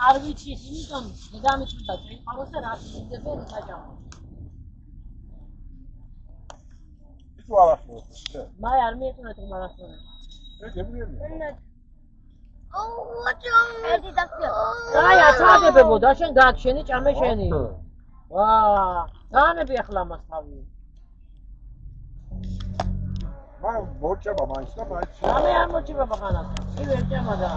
არ ვიცი იმიტომ დედამიწა წაიყვანოს და რაც იძებენ საჯამო. თუ არასდროს. მაი არ მიეწონა თუ მარასდროს. გემრიელი. ერთი დაქცია. აი აცადებებოდა შენ გააქშენი ჭამე შენი. ვა, დაანები ახლა მას თავი. მან მოჭება მაინც და მაინც. ამე არ მოჭება ბახანას. კი ვერ ჭამა და